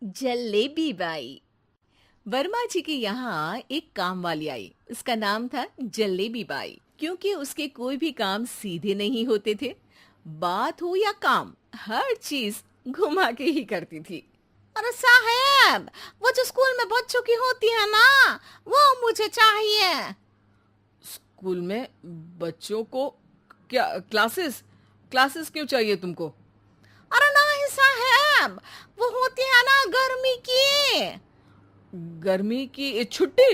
Jalebi by. Verma जी के यहाँ एक काम वाली आई। उसका नाम था जलेबी बाई, क्योंकि उसके कोई भी काम सीधे नहीं होते थे। बात हो या काम, हर चीज घुमा के ही करती थी। अरे साहब, वो जो स्कूल में बच्चों की होती है ना, वो मुझे चाहिए। स्कूल में बच्चों को क्या क्लासेस क्लासेस क्यों चाहिए तुमको? अरे नहीं साहब, वो होती है ना गर्मी की। गर्मी की छुट्टी?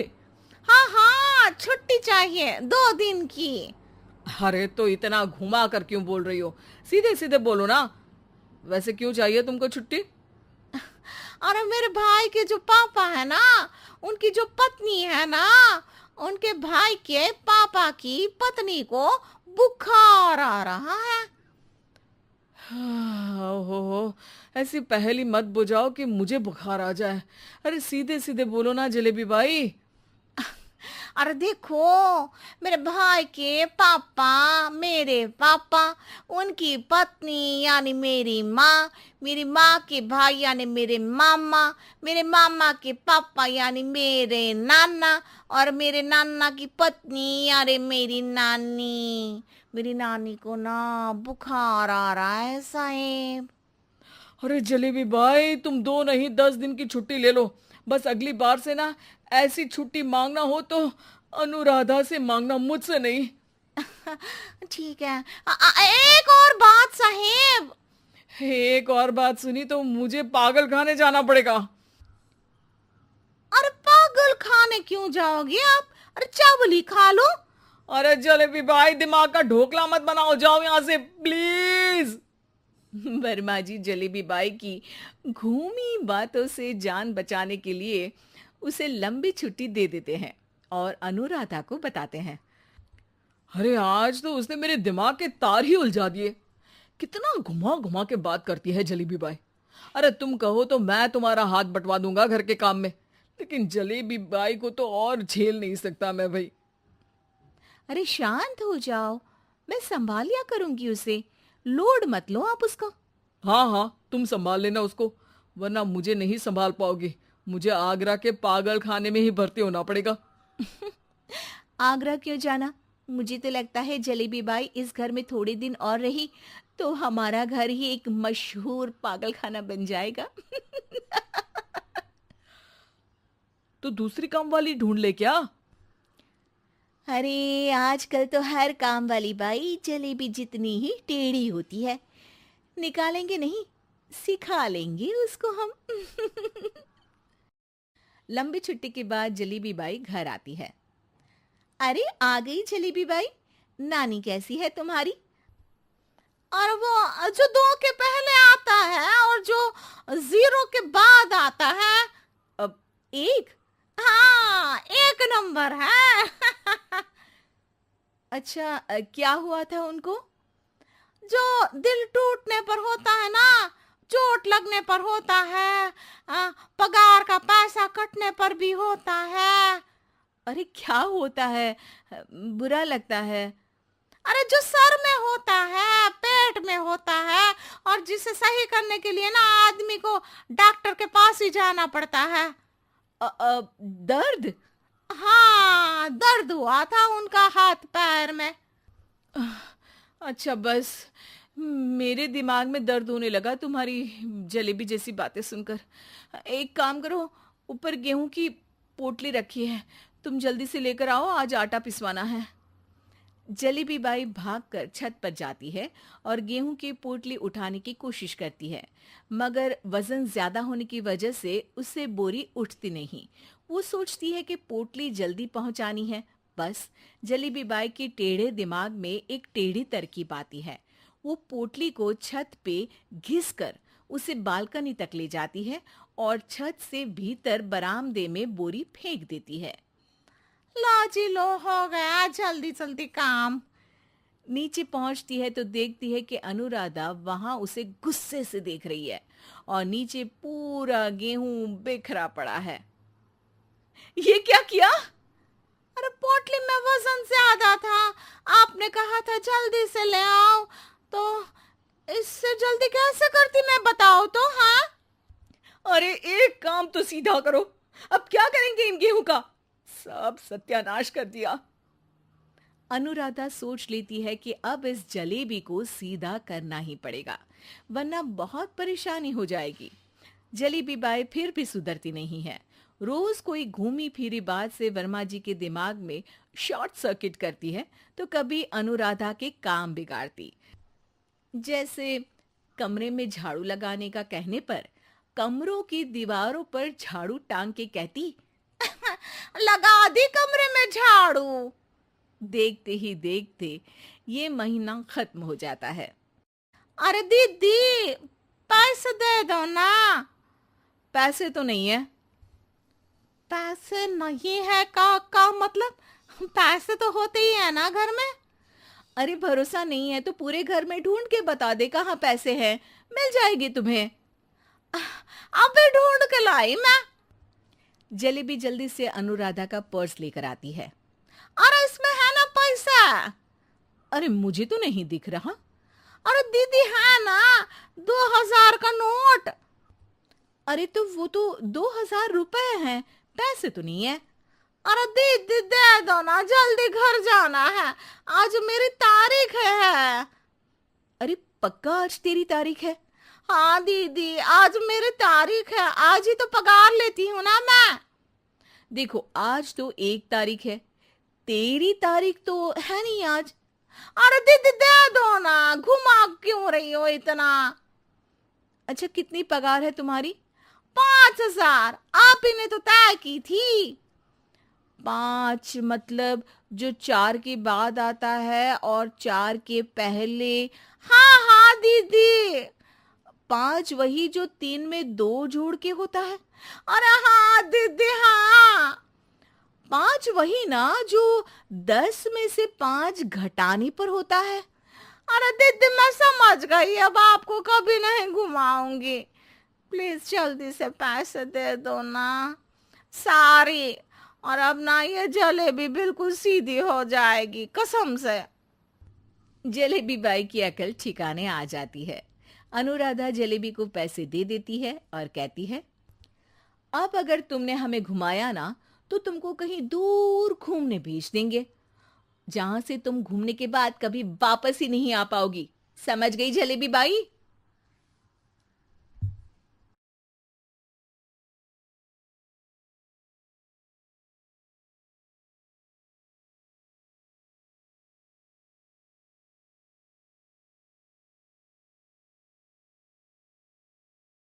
हाँ हाँ, छुट्टी चाहिए 2 दिन की। अरे तो इतना घुमा कर क्यों बोल रही हो? सीधे सीधे बोलो ना। वैसे क्यों चाहिए तुमको छुट्टी? अरे मेरे भाई के जो पापा है ना, उनकी जो पत्नी है ना, उनके भाई के पापा की पत्नी को बुखार आ रहा है। ओहो, ऐसी पहेली मत बुझाओ कि मुझे बुखार आ जाए। अरे सीधे सीधे बोलो ना जलेबी बाई। अरे देखो, मेरे भाई के पापा, मेरे पापा, उनकी पत्नी यानी मेरी माँ के भाई यानी मेरे मामा के पापा यानी मेरे नाना, और मेरे नाना की पत्नी यानी मेरी नानी को ना बुखार आ रहा है साहेब। अरे जलेबी भाई, तुम 2 नहीं 10 दिन की छुट्टी ले लो। बस अगली बार से ना ऐसी छुट्टी मांगना हो तो अनुराधा से मांगना, मुझसे नहीं। ठीक है। एक और बात साहेब। एक और बात सुनी तो मुझे पागल खाने जाना पड़ेगा। अरे पागल खाने क्यों जाओगे आप? अरे चावल ही खा लो। अरे जलेबी भाई, दिमाग का ढोकला मत बनाओ, जाओ यहाँ से प्लीज। वर्मा जी जलेबी बाई की घूमी बातों से जान बचाने के लिए उसे लंबी छुट्टी दे देते हैं और अनुराधा को बताते हैं। अरे आज तो उसने मेरे दिमाग के तार ही उलझा दिए। कितना घुमा घुमा के बात करती है जलेबी बाई। अरे तुम कहो तो मैं तुम्हारा हाथ बंटवा दूंगा घर के काम में, लेकिन जलेबी बाई को तो और झेल नहीं सकता मैं भाई। अरे शांत हो जाओ, मैं संभाल लिया करूंगी उसे। लोड मत लो आप उसका। हाँ हाँ, तुम संभाल लेना उसको, वरना मुझे नहीं संभाल पाओगी। मुझे आगरा के पागल खाने में ही भर्ती होना पड़ेगा। आगरा क्यों जाना? मुझे तो लगता है जलेबी बाई इस घर में थोड़े दिन और रही तो हमारा घर ही एक मशहूर पागल खाना बन जाएगा। तो दूसरी काम वाली ढूंढ ले क्या? अरे आजकल तो हर काम वाली बाई जलेबी जितनी ही टेढ़ी होती है। निकालेंगे नहीं, सिखा लेंगे उसको हम। लंबी छुट्टी के बाद जलेबी बाई घर आती है। अरे आ गई जलेबी बाई, नानी कैसी है तुम्हारी? और वो जो 2 के पहले आता है और जो 0 के बाद आता है। अब एक, हाँ 1 नंबर है। अच्छा, क्या हुआ था उनको? जो दिल टूटने पर होता है ना, चोट लगने पर होता है, पगार का पैसा कटने पर भी होता है। अरे क्या होता है? बुरा लगता है। अरे जो सर में होता है, पेट में होता है, और जिसे सही करने के लिए ना आदमी को डॉक्टर के पास ही जाना पड़ता है। दर्द? हाँ, दर्द हुआ था उनका हाथ पैर में। अच्छा बस, मेरे दिमाग में दर्द होने लगा तुम्हारी जलेबी जैसी बातें सुनकर। एक काम करो, ऊपर गेहूं की पोटली रखी है, तुम जल्दी से लेकर आओ, आज आटा पिसवाना है। जलेबी बाई भागकर छत पर जाती है और गेहूं की पोटली उठाने की कोशिश करती है, मगर वजन ज्यादा होने की वजह से उससे बोरी उठती नहीं। वो सोचती है कि पोटली जल्दी पहुंचानी है। बस जलेबी बाई के टेढ़े दिमाग में एक टेढ़ी तरकीब आती है। वो पोटली को छत पे घिस कर उसे बालकनी तक ले जाती है और छत से भीतर बरामदे में बोरी फेंक देती है। लो जी लो, हो गया जल्दी जल्दी काम। नीचे पहुंचती है तो देखती है कि अनुराधा वहां उसे गुस्से से देख रही है और नीचे पूरा गेहूं बिखरा पड़ा है। ये क्या किया? अरे पोटली में वजन ज्यादा था, आपने कहा था जल्दी से ले आओ, तो इससे जल्दी कैसे करती मैं बताओ तो। हाँ अरे काम तो सीधा करो। अब क्या करेंगे इन गेहूं का? सब सत्यानाश कर दिया। अनुराधा सोच लेती है कि अब इस जलेबी को सीधा करना ही पड़ेगा, वरना बहुत परेशानी हो जाएगी। जलेबी बाई फिर भी सुधरती नहीं है। रोज कोई घूमी फिरी बात से वर्मा जी के दिमाग में शॉर्ट सर्किट करती है, तो कभी अनुराधा के काम बिगाड़ती। जैसे कमरे में झाड़ू लगाने का कहने पर कमरों की दीवारों पर झाड़ू टांग के कहती, लगा दी कमरे में झाड़ू। देखते ही देखते ये महीना खत्म हो जाता है। अरे दीदी, पैसे दे दो ना। पैसे तो नहीं है। पैसे नहीं है का मतलब? पैसे तो होते ही है ना घर में। अरे भरोसा नहीं है तो पूरे घर में ढूंढ के बता दे कहाँ पैसे हैं, मिल जाएगी तुम्हें। अबे ढूंढ के लाई मैं। जलेबी जल्दी से अनुराधा का पर्स लेकर आती है। अरे इसमें है ना पैसा। अरे मुझे तो नहीं दिख रहा। अरे दीदी है ना, 2000 का नोट। अरे तो वो तो 2000 रुपए हैं, पैसे तो नहीं है। अरे दीदी दे दो ना, जल्दी घर जाना है, आज मेरी तारीख है। अरे पक्का आज तेरी तारीख है? हाँ दीदी, आज मेरी तारीख है, आज ही तो पगार लेती हूँ ना मैं। देखो आज तो 1 तारीख है, तेरी तारीख तो है नहीं आज। अरे दीदी दे दो ना, घुमा क्यों रही हो इतना? अच्छा कितनी पगार है तुम्हारी? 5000, आप ही ने तो तय की थी। 5 मतलब जो 4 के बाद आता है और 4 के पहले। हाँ हाँ दीदी। 5 वही जो 3 में 2 जोड़ के होता है। अरे हाँ दीदी हाँ। 5 वही ना जो 10 में से 5 घटाने पर होता है। अरे दीदी मैं समझ गई, अब आपको कभी नहीं घुमाऊंगी। प्लीज जल्दी से पैसे दे दो ना, सारी। और अब ना ये जलेबी बिल्कुल सीधी हो जाएगी, कसम से। जलेबी बाई की अकल ठिकाने आ जाती है। अनुराधा जलेबी को पैसे दे देती है और कहती है, अब अगर तुमने हमें घुमाया ना तो तुमको कहीं दूर घूमने भेज देंगे, जहां से तुम घूमने के बाद कभी वापस ही नहीं आ पाओगी। समझ गई जलेबी बाई?